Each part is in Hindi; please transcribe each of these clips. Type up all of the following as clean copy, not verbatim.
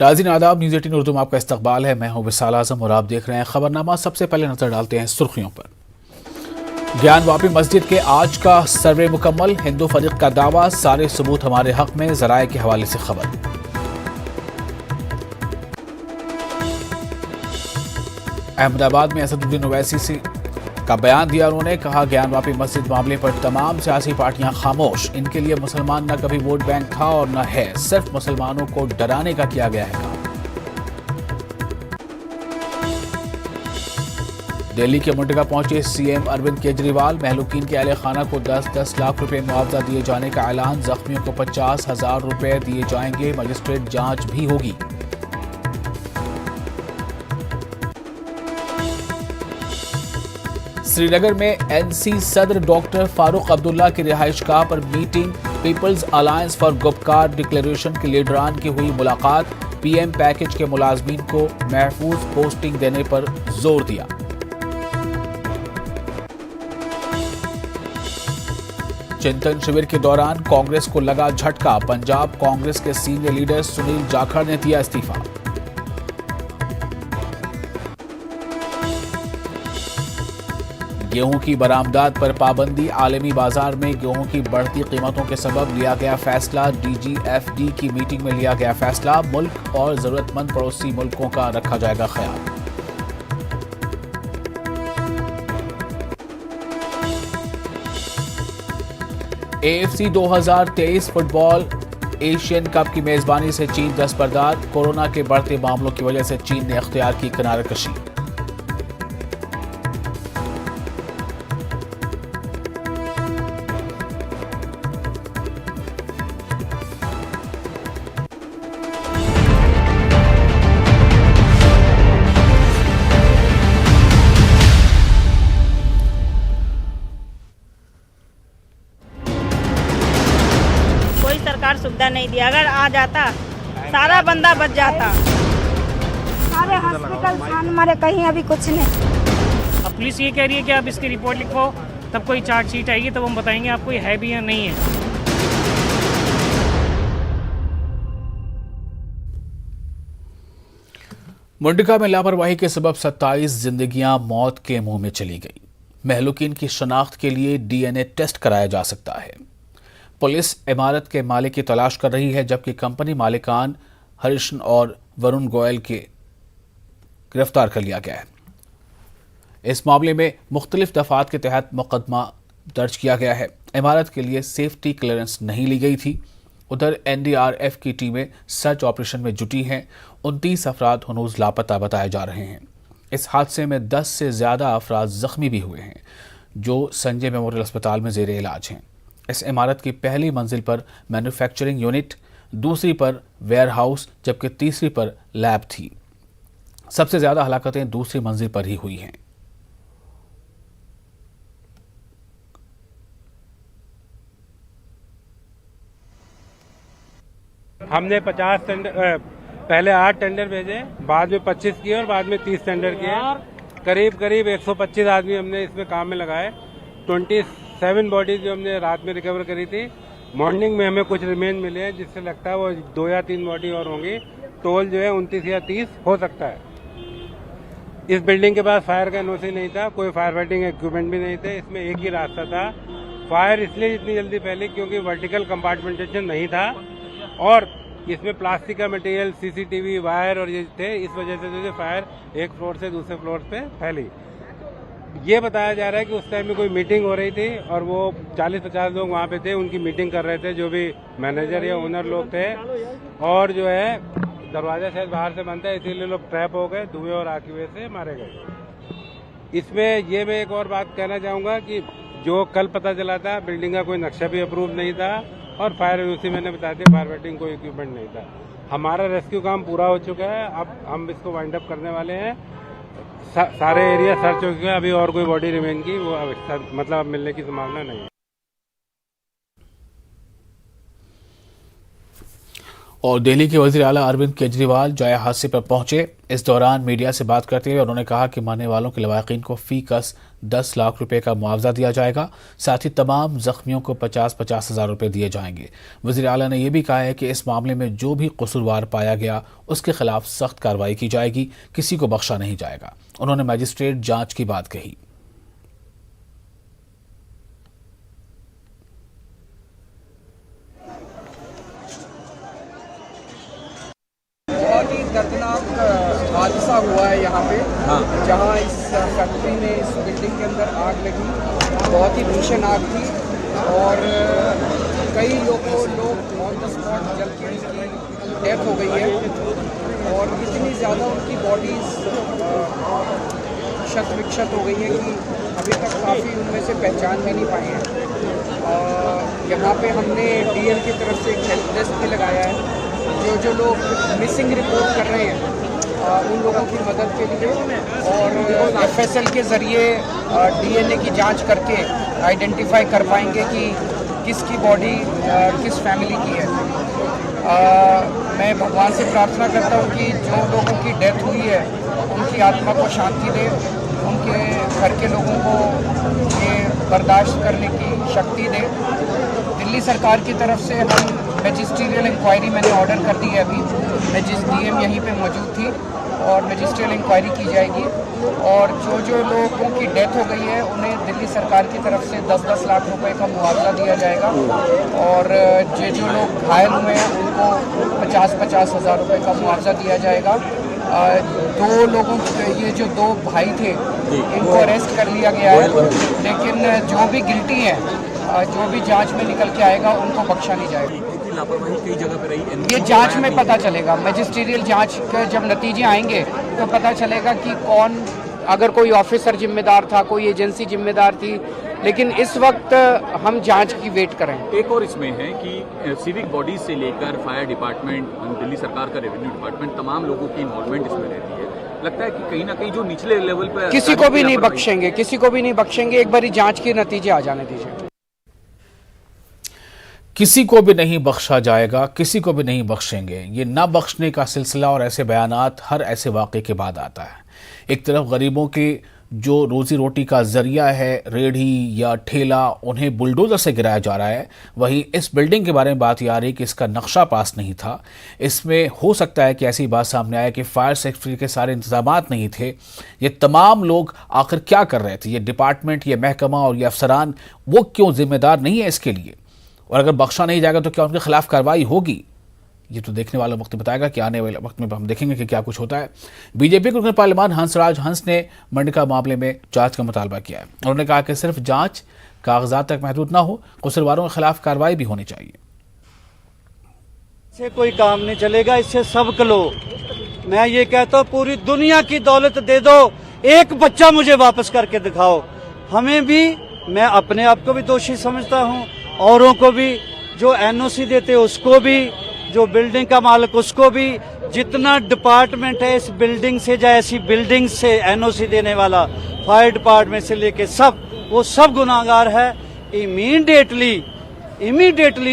नाज़रीन आदाब, न्यूज़ 18 उर्दू में आपका इस्तकबाल है। मैं हूं विसाल आजम और आप देख रहे हैं खबरनामा। सबसे पहले नजर डालते हैं सुर्खियों पर। ज्ञानवापी मस्जिद के आज का सर्वे मुकम्मल, हिंदू फरीक का दावा, सारे सबूत हमारे हक में, ज़राए के हवाले से खबर। अहमदाबाद में असदुद्दीन ओवैसी से का बयान दिया। उन्होंने कहा, ज्ञानवापी मस्जिद मामले पर तमाम सियासी पार्टियां खामोश, इनके लिए मुसलमान न कभी वोट बैंक था और न है, सिर्फ मुसलमानों को डराने का किया गया है काम। दिल्ली के मुंडका पहुंचे सीएम अरविंद केजरीवाल, महलूकीन के अहले खाना को 10-10 लाख रुपए मुआवजा दिए जाने का ऐलान, जख्मियों को 50,000 रुपए दिए जाएंगे, मजिस्ट्रेट जांच भी होगी। श्रीनगर में एनसी सदर डॉक्टर फारूक अब्दुल्ला की रिहाइशगाह पर meeting, people's alliance for Gupkar declaration के लीडरान की हुई मुलाकात, पीएम पैकेज के मुलाजमीन को महफूज पोस्टिंग देने पर जोर दिया। चिंतन शिविर के दौरान कांग्रेस को लगा झटका, पंजाब कांग्रेस के सीनियर लीडर सुनील जाखड़ ने दिया इस्तीफा। गेहूं की बरामदात पर पाबंदी, आलमी बाजार में गेहूं की बढ़ती कीमतों के सबब लिया गया फैसला, डीजीएफडी की मीटिंग में लिया गया फैसला, मुल्क और जरूरतमंद पड़ोसी मुल्कों का रखा जाएगा ख्याल। एएफसी 2023 फुटबॉल एशियन कप की मेजबानी से चीन दस्तबरदार, कोरोना के बढ़ते मामलों की वजह से चीन ने इख्तियार की किनारकशी। सरकार सुविधा नहीं दी, अगर आ जाता सारा बंदा बच जाता। हमारे हॉस्पिटल हमारे कहीं अभी कुछ नहीं। अब पुलिस ये कह रही है कि आप इसकी रिपोर्ट लिखवाओ, तब कोई चार्जशीट आएगी, तब हम बताएंगे आपको ये है भी या नहीं है। मुंडका में लापरवाही के सबब 27 जिंदगियां मौत के मुंह में चली गई। महलूकीन की शनाख्त के लिए डीएनए टेस्ट कराया जा सकता है। पुलिस इमारत के मालिक की तलाश कर रही है, जबकि कंपनी मालिकान हरीशन और वरुण गोयल के गिरफ्तार कर लिया गया है। इस मामले में मुख्तलिफ दफात के तहत मुकदमा दर्ज किया गया है। इमारत के लिए सेफ्टी क्लियरेंस नहीं ली गई थी। उधर एनडीआरएफ की टीमें सर्च ऑपरेशन में जुटी हैं। 29 अफराद हनूज लापता बताए जा रहे हैं। इस हादसे में 10 से ज़्यादा अफराद जख्मी भी हुए हैं, जो संजय मेमोरियल अस्पताल में जेर इलाज हैं। इस इमारत की पहली मंजिल पर मैन्युफैक्चरिंग यूनिट, दूसरी पर वेयर हाउस, जबकि तीसरी पर लैब थी। सबसे ज्यादा हलाकतें दूसरी मंजिल पर ही हुई हैं। हमने 50 टेंडर, पहले 8 टेंडर भेजे, बाद में 25 किए और बाद में 30 टेंडर किए। करीब 125 आदमी हमने इसमें काम में लगाए। 27 बॉडीज जो हमने रात में रिकवर करी थी, मॉर्निंग में हमें कुछ रिमेन मिले हैं, जिससे लगता है वो 2 या 3 बॉडी और होंगी। टोल जो है 29 या 30 हो सकता है। इस बिल्डिंग के पास फायर का एनओसी नहीं था, कोई फायर फाइटिंग इक्विपमेंट भी नहीं थे। इसमें एक ही रास्ता था। फायर इसलिए इतनी जल्दी फैली क्योंकि वर्टिकल कंपार्टमेंटेशन नहीं था और इसमें प्लास्टिक का मटेरियल, सीसीटीवी, वायर और ये थे। इस वजह से जो फायर एक फ्लोर से दूसरे फ्लोर पे फैली। ये बताया जा रहा है कि उस टाइम में कोई मीटिंग हो रही थी और वो 40-50 लोग वहाँ पे थे, उनकी मीटिंग कर रहे थे, जो भी मैनेजर या ओनर लोग थे। और जो है दरवाजा शायद बाहर से बंद था, इसीलिए लोग ट्रैप हो गए, धुएं और आग की वजह से मारे गए। इसमें ये मैं एक और बात कहना चाहूँगा कि जो कल पता चला था, बिल्डिंग का कोई नक्शा भी अप्रूव नहीं था और फायर एनओसी मैंने बता दिया, फायर फाइटिंग कोई इक्विपमेंट नहीं था। हमारा रेस्क्यू काम पूरा हो चुका है। अब हम इसको वाइंड अप करने वाले हैं। सारे एरिया सर्च हो चुके हैं। अभी और कोई बॉडी रिमेन की वो मतलब अब मिलने की संभावना नहीं है। और दिल्ली के वजीर आला अरविंद केजरीवाल जाया हादसे पर पहुंचे। इस दौरान मीडिया से बात करते हुए उन्होंने कहा कि मरने वालों के लवाकिन को फी कस 10 लाख रुपए का मुआवजा दिया जाएगा। साथ ही तमाम जख्मियों को 50-50 हज़ार रुपये दिए जाएंगे। वज़ीर आला ने यह भी कहा है कि इस मामले में जो भी कसूरवार पाया गया उसके खिलाफ सख्त कार्रवाई की जाएगी, किसी को बख्शा नहीं जाएगा। उन्होंने मजिस्ट्रेट जांच की बात कही। बहुत ही दर्दनाक हादसा हुआ है यहाँ पे, जहाँ इस फैक्ट्री में, इस बिल्डिंग के अंदर आग लगी। बहुत ही भीषण आग थी और कई लोग ऑन द स्पॉट जल के उनकी डेथ हो गई है और इतनी ज़्यादा उनकी बॉडीज क्षत विक्षत हो गई है कि अभी तक काफ़ी उनमें से पहचान भी नहीं पाए हैं। यहाँ पे हमने DL की तरफ से एक हेल्प डेस्क भी लगाया है। जो लोग मिसिंग रिपोर्ट कर रहे हैं उन लोगों की मदद के लिए, और FSL के ज़रिए DNA की जांच करके आइडेंटिफाई कर पाएंगे कि किसकी बॉडी किस फैमिली की है। मैं भगवान से प्रार्थना करता हूँ कि जो लोगों की डेथ हुई है उनकी आत्मा को शांति दे, उनके घर के लोगों को ये बर्दाश्त करने की शक्ति दे। दिल्ली सरकार की तरफ से हम मैजिस्ट्रियल इंक्वायरी मैंने ऑर्डर कर दी है। अभी DM यहीं पे मौजूद थी और मैजिस्ट्रियल इंक्वायरी की जाएगी और जो लोगों की डेथ हो गई है उन्हें दिल्ली सरकार की तरफ से 10-10 लाख रुपए का मुआवजा दिया जाएगा और जो लोग घायल हुए हैं उनको 50-50 हज़ार रुपये का मुआवजा दिया जाएगा। दो लोगों ये जो दो भाई थे इनको अरेस्ट कर लिया गया है, लेकिन जो भी गिल्टी हैं, जो भी जांच में निकल के आएगा उनको बख्शा नहीं जाएगा। लापरवाही कई जगह पे रही, ये जांच में पता चलेगा। मैजिस्ट्रियल जांच के जब नतीजे आएंगे तो पता चलेगा कि कौन, अगर कोई ऑफिसर जिम्मेदार था, कोई एजेंसी जिम्मेदार थी, लेकिन इस वक्त हम जांच की वेट करें। एक और इसमें है कि सिविक बॉडीज से लेकर फायर डिपार्टमेंट, दिल्ली सरकार का रेवेन्यू डिपार्टमेंट, तमाम लोगों की इन्वॉल्वमेंट इसमें रहती है। लगता है कि कहीं ना कहीं जो निचले लेवल पर किसी को भी नहीं बख्शेंगे, किसी को भी नहीं बख्शेंगे। एक बारी जांच के नतीजे आ जाने दीजिए। किसी को भी नहीं बख्शा जाएगा, किसी को भी नहीं बख्शेंगे। ये ना बख्शने का सिलसिला और ऐसे बयानात हर ऐसे वाक़े के बाद आता है। एक तरफ गरीबों के जो रोजी रोटी का जरिया है, रेढ़ी या ठेला, उन्हें बुलडोजर से गिराया जा रहा है। वहीं इस बिल्डिंग के बारे में बात आ रही कि इसका नक्शा पास नहीं था। इसमें हो सकता है कि ऐसी बात सामने आए कि फायर सेफ्टी के सारे इंतजामात नहीं थे। ये तमाम लोग आखिर क्या कर रहे थे? ये डिपार्टमेंट, ये महकमा और ये अफसरान, वो क्यों जिम्मेदार नहीं है इसके लिए? और अगर बख्शा नहीं जाएगा तो क्या उनके खिलाफ कार्रवाई होगी? ये तो देखने वाला वक्त बताएगा कि आने वाले वक्त में हम देखेंगे कि क्या कुछ होता है। बीजेपी के रुकन पार्लियामान हंसराज हंस ने मंडका मामले में जांच का मुतालबा किया है। उन्होंने कहा कि सिर्फ जांच कागजात तक महदूद ना हो, कसूरवारों के खिलाफ कार्रवाई भी होनी चाहिए। इससे कोई काम नहीं चलेगा, इससे सबक लो। मैं ये कहता हूँ पूरी दुनिया की दौलत दे दो, एक बच्चा मुझे वापस करके दिखाओ। हमें भी, मैं अपने आप को भी दोषी समझता हूँ, औरों को भी, जो NOC देते उसको भी, जो बिल्डिंग का मालिक उसको भी, जितना डिपार्टमेंट है इस बिल्डिंग से या ऐसी बिल्डिंग से NOC देने वाला, फायर डिपार्टमेंट से लेके सब, वो सब गुनाहगार है। इमीडिएटली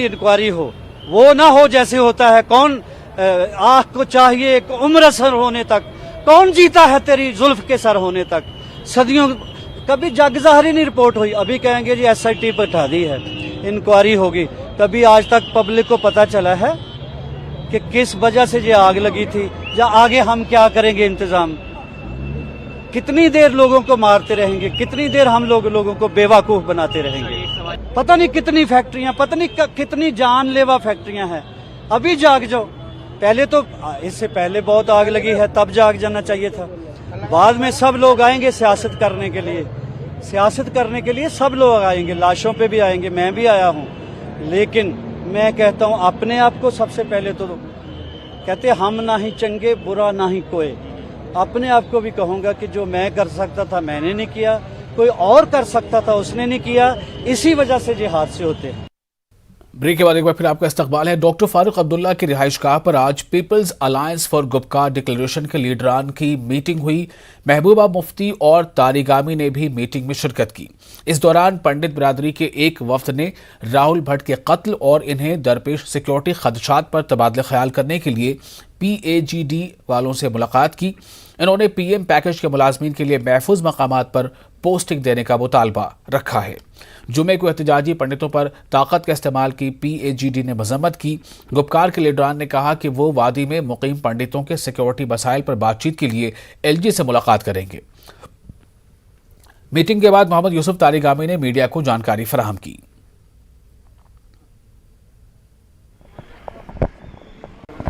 इंक्वायरी हो, वो ना हो जैसे होता है कौन आँख को चाहिए एक उम्र सर होने तक, कौन जीता है तेरी जुल्फ के सर होने तक। सदियों कभी जगजाहरी नहीं रिपोर्ट हुई, अभी कहेंगे जी SIT बैठा दी है, इंक्वायरी होगी। कभी आज तक पब्लिक को पता चला है कि किस वजह से ये आग लगी थी, या आगे हम क्या करेंगे इंतजाम? कितनी देर लोगों को मारते रहेंगे, कितनी देर हम लोगों को बेवकूफ बनाते रहेंगे? पता नहीं कितनी फैक्ट्रियां, पता नहीं कितनी जानलेवा फैक्ट्रियां हैं। अभी जाग जाओ। पहले तो, इससे पहले बहुत आग लगी है, तब जाग जाना चाहिए था। बाद में सब लोग आएंगे सियासत करने के लिए, सियासत करने के लिए सब लोग आएंगे, लाशों पे भी आएंगे, मैं भी आया हूँ। लेकिन मैं कहता हूँ अपने आप को सबसे पहले तो कहते हम ना ही चंगे, बुरा ना ही कोई। अपने आप को भी कहूँगा कि जो मैं कर सकता था मैंने नहीं किया, कोई और कर सकता था उसने नहीं किया। इसी वजह से ये हादसे होते हैं। ब्रेक के बाद एक बार फिर आपका इस्तकबाल है। डॉक्टर फारूक अब्दुल्ला की रिहाइशगाह पर आज people's alliance for Gupkar declaration के लीडरान की मीटिंग हुई। महबूबा मुफ्ती और तारिगामी ने भी मीटिंग में शिरकत की। इस दौरान पंडित बिरादरी के एक वफ्द ने राहुल भट्ट के कत्ल और इन्हें दरपेश सिक्योरिटी खदशात पर तबादला ख्याल करने के लिए PAGD वालों से मुलाकात की। इन्होंने PM पैकेज के मुलाजमीन के लिए महफूज मकामात पर पोस्टिंग देने का मुतालबा रखा है। जुमे को एहतजाजी पंडितों पर ताकत का इस्तेमाल की PAGD ने मजम्मत की। गुपकार के लीडरान ने कहा कि वो वादी में मुकीम पंडितों के सिक्योरिटी मसाइल पर बातचीत के लिए LG से मुलाकात करेंगे। मीटिंग के बाद मोहम्मद यूसुफ तारिगामी ने मीडिया को जानकारी फराहम की।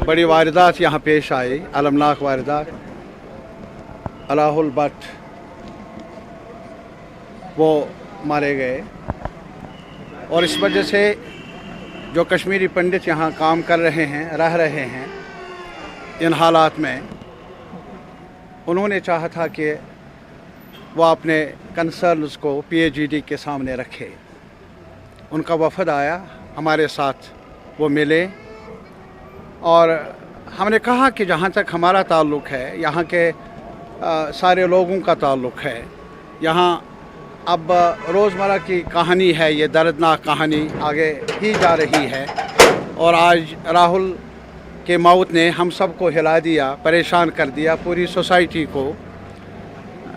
बड़ी वारदात यहाँ पेश आई, अलमनाक वारदात। राहुल भट्ट वो मारे गए और इस वजह से जो कश्मीरी पंडित यहाँ काम कर रहे हैं, रह रहे हैं, इन हालात में उन्होंने चाहा था कि वो अपने कंसर्न्स को PAGD के सामने रखे। उनका वफद आया, हमारे साथ वो मिले और हमने कहा कि जहाँ तक हमारा ताल्लुक़ है, यहाँ के सारे लोगों का ताल्लुक़ है, यहाँ अब रोज़मर्रा की कहानी है, ये दर्दनाक कहानी आगे ही जा रही है और आज राहुल के मौत ने हम सबको हिला दिया, परेशान कर दिया, पूरी सोसाइटी को।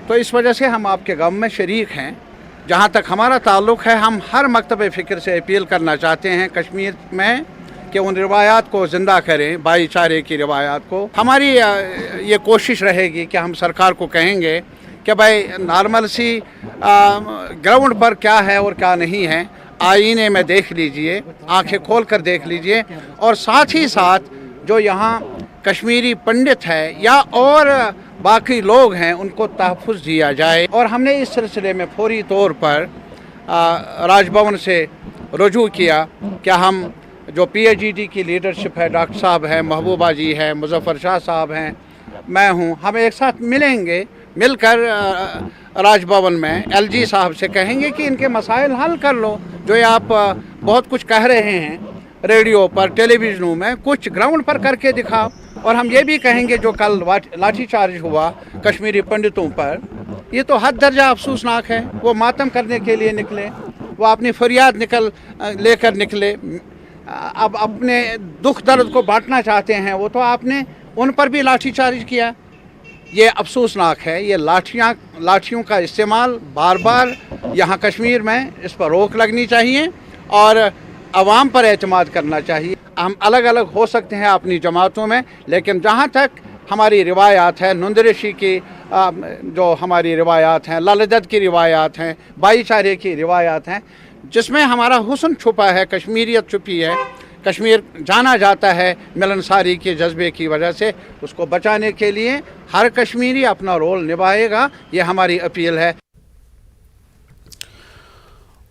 तो इस वजह से हम आपके गम में शरीक हैं। जहाँ तक हमारा ताल्लुक़ है, हम हर मकतब फ़िक्र से अपील करना चाहते हैं कश्मीर में कि उन रिवायात को ज़िंदा करें, भाईचारे की रिवायात को। हमारी ये कोशिश रहेगी कि हम सरकार को कहेंगे कि भाई नॉर्मल सी ग्राउंड पर क्या है और क्या नहीं है, आईने में देख लीजिए, आंखें खोल कर देख लीजिए और साथ ही साथ जो यहाँ कश्मीरी पंडित है या और बाकी लोग हैं उनको तहफ़्फ़ुज़ दिया जाए। और हमने इस सिलसिले में फौरी तौर पर राजभवन से रुजू किया कि हम जो PAGD की लीडरशिप है, डॉक्टर साहब हैं, महबूबा जी हैं, मुज़फ़्फ़र शाह साहब हैं, मैं हूँ, हम एक साथ मिलेंगे, मिलकर राजभवन में LG साहब से कहेंगे कि इनके मसाइल हल कर लो। जो ये आप बहुत कुछ कह रहे हैं रेडियो पर, टेलीविज़नों में, कुछ ग्राउंड पर करके दिखाओ। और हम ये भी कहेंगे जो कल लाठीचार्ज हुआ कश्मीरी पंडितों पर, ये तो हद दर्जा अफसोसनाक है। वो मातम करने के लिए निकले, वो अपनी फरियाद लेकर निकले, अब अपने दुख दर्द को बांटना चाहते हैं वो, तो आपने उन पर भी लाठीचार्ज किया। ये अफसोसनाक है। ये लाठियों का इस्तेमाल बार बार यहाँ कश्मीर में, इस पर रोक लगनी चाहिए और आवाम पर एतमाद करना चाहिए। हम अलग अलग हो सकते हैं अपनी जमातों में, लेकिन जहाँ तक हमारी रिवायात है, नुंदरशी की जो हमारी रिवायात हैं, ललदत की रिवायात हैं, भाईचारे की रिवायात हैं, जिसमें हमारा हुस्न छुपा है, कश्मीरियत छुपी है, कश्मीर जाना जाता है मिलनसारी के जज्बे की वजह से, उसको बचाने के लिए हर कश्मीरी अपना रोल निभाएगा, ये हमारी अपील है।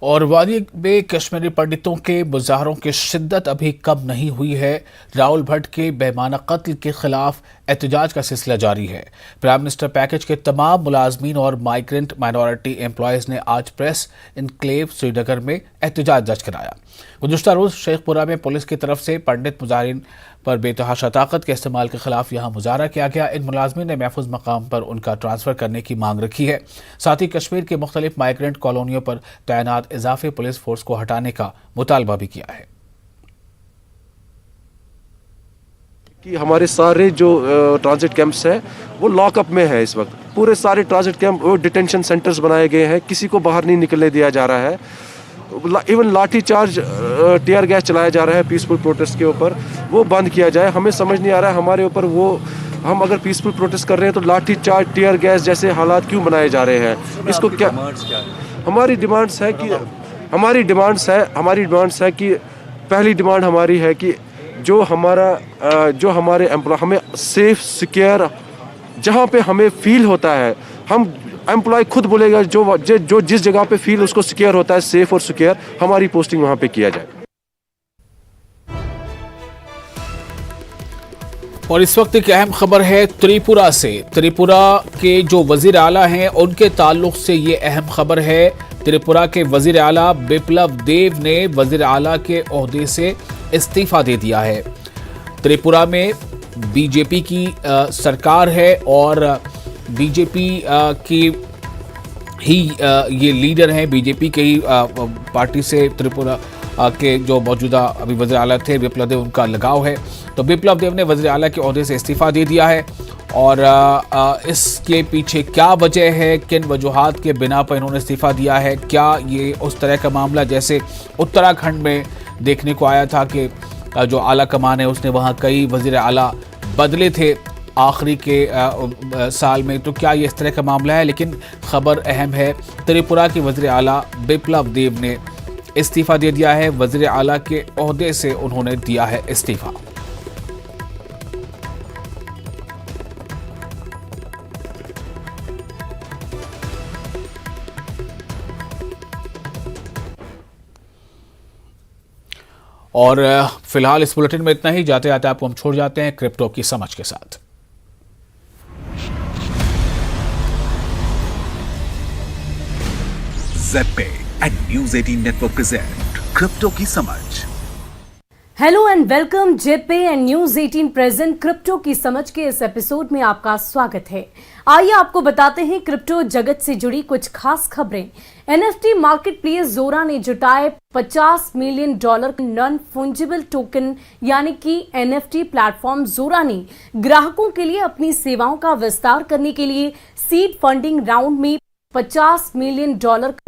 और वादी में कश्मीरी पंडितों के मुजाहरों की शिद्दत अभी कम नहीं हुई है। राहुल भट्ट के बेमाना कत्ल के खिलाफ एहतजाज का सिलसिला जारी है। प्राइम मिनिस्टर पैकेज के तमाम मुलाजमीन और माइग्रेंट माइनॉरिटी एम्प्लॉयज़ ने आज प्रेस इनक्लेव श्रीनगर में एहतजाज दर्ज कराया। गुज़श्ता रोज़ शेखपुरा में पुलिस की तरफ से पंडित मुजाहिरीन पर बेतहाशा ताकत के इस्तेमाल के खिलाफ यहाँ मुजाहरा किया गया। इन मुलाजमीन ने महफूज मकाम पर उनका ट्रांसफ़र करने की मांग रखी है। साथ ही कश्मीर के मुख्तलिफ माइग्रेंट कॉलोनियों पर तैनात इजाफी पुलिस फोर्स को हटाने का मुतालबा भी किया है। कि हमारे सारे जो ट्रांजिट कैंप्स हैं वो लॉकअप में है इस वक्त। पूरे सारे ट्रांजिट कैंप वो डिटेंशन सेंटर्स बनाए गए हैं, किसी को बाहर नहीं निकलने दिया जा रहा है। इवन लाठी चार्ज टीयर गैस चलाया जा रहा है पीसफुल प्रोटेस्ट के ऊपर, वो बंद किया जाए। हमें समझ नहीं आ रहा है हमारे ऊपर वो, हम अगर पीसफुल प्रोटेस्ट कर रहे हैं तो लाठी चार्ज टीयर गैस जैसे हालात क्यों बनाए जा रहे हैं? इसको क्या हमारी डिमांड्स है कि पहली डिमांड हमारी है कि जो हमारे एम्प्लॉय हमें सेफ सिक्योर जहाँ पे हमें फील होता है, हम एम्प्लॉय खुद बोलेगा जो जिस जगह पे फील उसको सिक्योर होता है, सेफ और सिक्योर, हमारी पोस्टिंग वहाँ पे किया जाए। और इस वक्त एक अहम खबर है त्रिपुरा से। त्रिपुरा के जो वजीर आला हैं उनके ताल्लुक से ये अहम खबर है। त्रिपुरा के वजीर आला बिप्लब देव ने वजीर आला के ओहदे से इस्तीफा दे दिया है। त्रिपुरा में बीजेपी की सरकार है और बीजेपी की ही ये लीडर हैं, बीजेपी के ही पार्टी से त्रिपुरा के जो मौजूदा अभी वज़ीर आला थे बिप्लब देव, उनका लगाव है। तो बिप्लब देव ने वज़ीर आला के ओहदे से इस्तीफा दे दिया है और इसके पीछे क्या वजह है, किन वजूहात के बिना पर इन्होंने इस्तीफा दिया है, क्या ये उस तरह का मामला जैसे उत्तराखंड में देखने को आया था कि जो आला कमान है उसने वहाँ कई वज़ीर आला बदले थे आखिरी के साल में, तो क्या ये इस तरह का मामला है। लेकिन खबर अहम है, त्रिपुरा के वज़ीर आला बिप्लब देव ने इस्तीफा दे दिया है। वज़ीर आला के ओहदे से उन्होंने दिया है इस्तीफा। और फिलहाल इस बुलेटिन में इतना ही। जाते जाते आपको हम छोड़ जाते हैं क्रिप्टो की समझ के साथ। ZebPay and news 18 network present crypto की समझ। Hello and welcome. ZebPay and news 18 present crypto की समझ के इस एपिसोड में आपका स्वागत है। आइए आपको बताते हैं क्रिप्टो जगत से जुड़ी कुछ खास खबरें। एनएफटी मार्केट प्लेस जोरा ने जुटाए $50 मिलियन नॉन फंजिबल टोकन यानी कि एनएफटी प्लेटफॉर्म जोरा ने ग्राहकों के लिए अपनी सेवाओं का विस्तार करने के लिए सीड फंडिंग राउंड में $50 मिलियन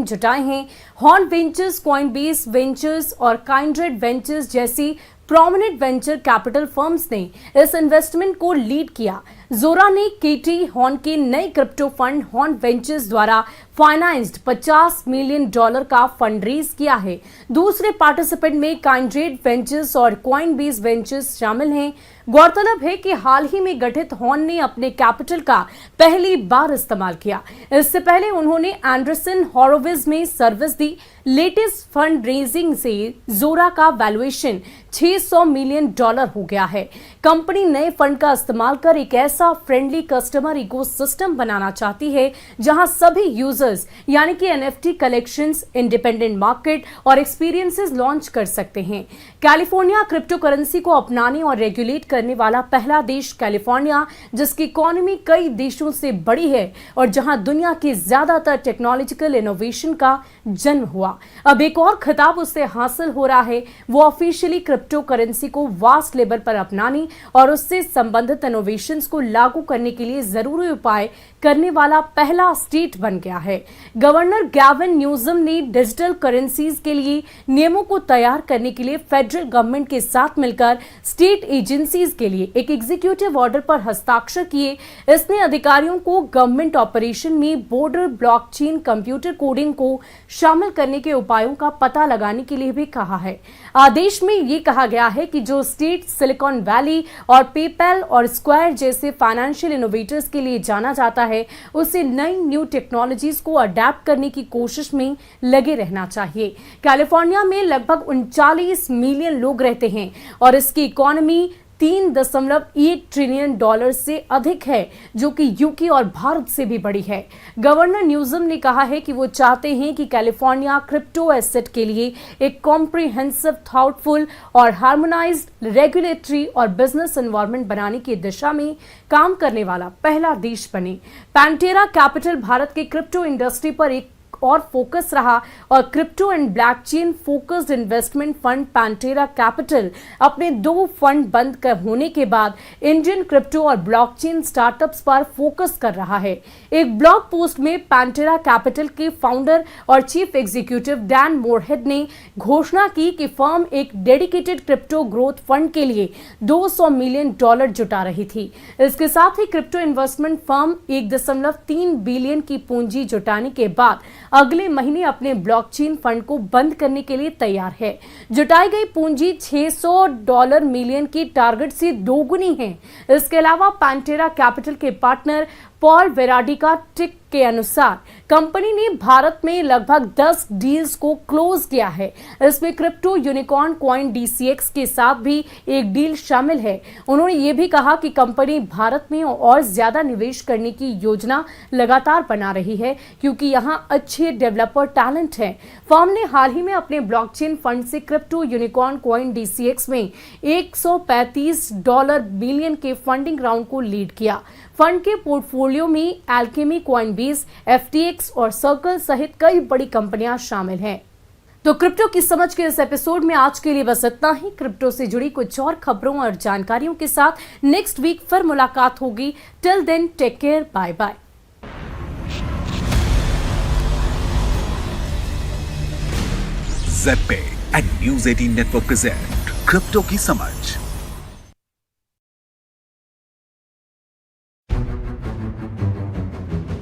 जुटाए हैं। हॉर्न वेंचर्स, कॉइनबेस वेंचर्स और काइंडरेड वेंचर्स जैसी प्रोमिनेंट वेंचर कैपिटल फर्म्स ने इस इन्वेस्टमेंट को लीड किया। जोरा ने केटी हॉर्न के नए क्रिप्टो फंड हॉर्न वेंचर्स द्वारा फाइनेंस्ड $50 मिलियन का फंड रेज किया है। दूसरे पार्टिसिपेंट में काइंडरेड वेंचर्स और कॉइनबेस वेंचर्स शामिल हैं। गौरतलब है कि हाल ही में गठित हॉर्न ने अपने कैपिटल का पहली बार इस्तेमाल किया। इससे पहले उन्होंने एंडरसन हॉरोविज में सर्विस दी। लेटेस्ट फंड रेजिंग से जोरा का वैल्यूएशन $600 मिलियन हो गया है। कंपनी नए फंड का इस्तेमाल कर एक ऐसा फ्रेंडली कस्टमर इकोसिस्टम बनाना चाहती है जहां सभी यूजर्स यानी कि एनएफटी कलेक्शंस, इंडिपेंडेंट मार्केट और एक्सपीरियंसेस लॉन्च कर सकते हैं। कैलिफोर्निया क्रिप्टो करेंसी को अपनाने और रेगुलेट करने वाला पहला देश कैलिफोर्निया, जिसकी इकोनॉमी कई देशों से बड़ी है और जहां दुनिया के ज्यादातर टेक्नोलॉजिकल इनोवेशन का जन्म हुआ। अब एक और खिताब उससे हासिल हो रहा है। वो ऑफिशियली क्रिप्टो करेंसी को वास्ट लेवल पर अपनाने और उससे संबंधित इनोवेशंस को लागू करने के लिए जरूरी उपाय करने वाला पहला स्टेट बन गया है। गवर्नर गैविन न्यूसम ने डिजिटल करेंसीज के लिए नियमों को तैयार करने के लिए फेडरल गवर्नमेंट के साथ मिलकर स्टेट एजेंसीज के लिए एक एग्जीक्यूटिव ऑर्डर पर हस्ताक्षर किए। इसने अधिकारियों को गवर्नमेंट ऑपरेशन में बॉर्डर ब्लॉकचेन कंप्यूटर कोडिंग को शामिल करने के उपायों का पता लगाने के लिए भी कहा है। आदेश में ये कहा गया है कि जो स्टेट सिलिकॉन वैली और पेपैल और स्क्वायर जैसे फाइनेंशियल इनोवेटर्स के लिए जाना जाता है, उसे नई न्यू टेक्नोलॉजीज को अडेप्ट करने की कोशिश में लगे रहना चाहिए। कैलिफोर्निया में लगभग 39 मिलियन लोग रहते हैं और इसकी इकोनॉमी $3.1 ट्रिलियन से अधिक है, जो कि यूके और भारत से भी बड़ी है। गवर्नर न्यूसम ने कहा है कि वो चाहते हैं कि कैलिफोर्निया क्रिप्टो एसेट के लिए एक कॉम्प्रिहेंसिव, थॉटफुल और हार्मोनाइज्ड रेगुलेटरी और बिजनेस एनवायरनमेंट बनाने की दिशा में काम करने वाला पहला देश बने। पैंटेरा कैपिटल भारत के क्रिप्टो इंडस्ट्री पर एक और फोकस रहा और crypto and blockchain focused investment fund Pantera Capital अपने 2 फंड बंद होने के बाद इंडियन क्रिप्टो और ब्लॉकचेन स्टार्टअप्स पर फोकस कर रहा है। एक ब्लॉग पोस्ट में पैंटेरा कैपिटल के फाउंडर और चीफ एग्जीक्यूटिव डैन मोरहेड ने घोषणा की कि फर्म एक डेडिकेटेड क्रिप्टो ग्रोथ फंड के लिए $200 मिलियन जुटा रही थी। इसके साथ ही क्रिप्टो इन्वेस्टमेंट फर्म 1.3 बिलियन की पूंजी जुटाने के बाद अगले महीने अपने ब्लॉकचेन फंड को बंद करने के लिए तैयार है। जुटाई गई पूंजी $600 मिलियन की टारगेट से दोगुनी है। इसके अलावा पैंटेरा कैपिटल के पार्टनर पॉल वेराडिका टिक के अनुसार कंपनी ने भारत में लगभग 10 डील्स को क्लोज किया है। इसमें क्रिप्टो यूनिकॉर्न कॉइन DCX के साथ भी एक डील शामिल है। उन्होंने ये भी कहा कि कंपनी भारत में और ज्यादा निवेश करने की योजना लगातार बना रही है क्योंकि यहां अच्छे डेवलपर टैलेंट हैं। फर्म ने हाल ही में अपने ब्लॉकचेन फंड से क्रिप्टो यूनिकॉर्न कॉइन DCX में $135 बिलियन के फंडिंग राउंड को लीड किया। फंड के पोर्टफोलियो में एल्केमी, कॉइनबेस, FTX और सर्कल सहित कई बड़ी कंपनियां शामिल हैं। तो क्रिप्टो की समझ के इस एपिसोड में आज के लिए बस इतना ही। क्रिप्टो से जुड़ी कुछ और खबरों और जानकारियों के साथ नेक्स्ट वीक फिर मुलाकात होगी। Till then take care, bye bye. ZP and News 18 network present crypto की समझ।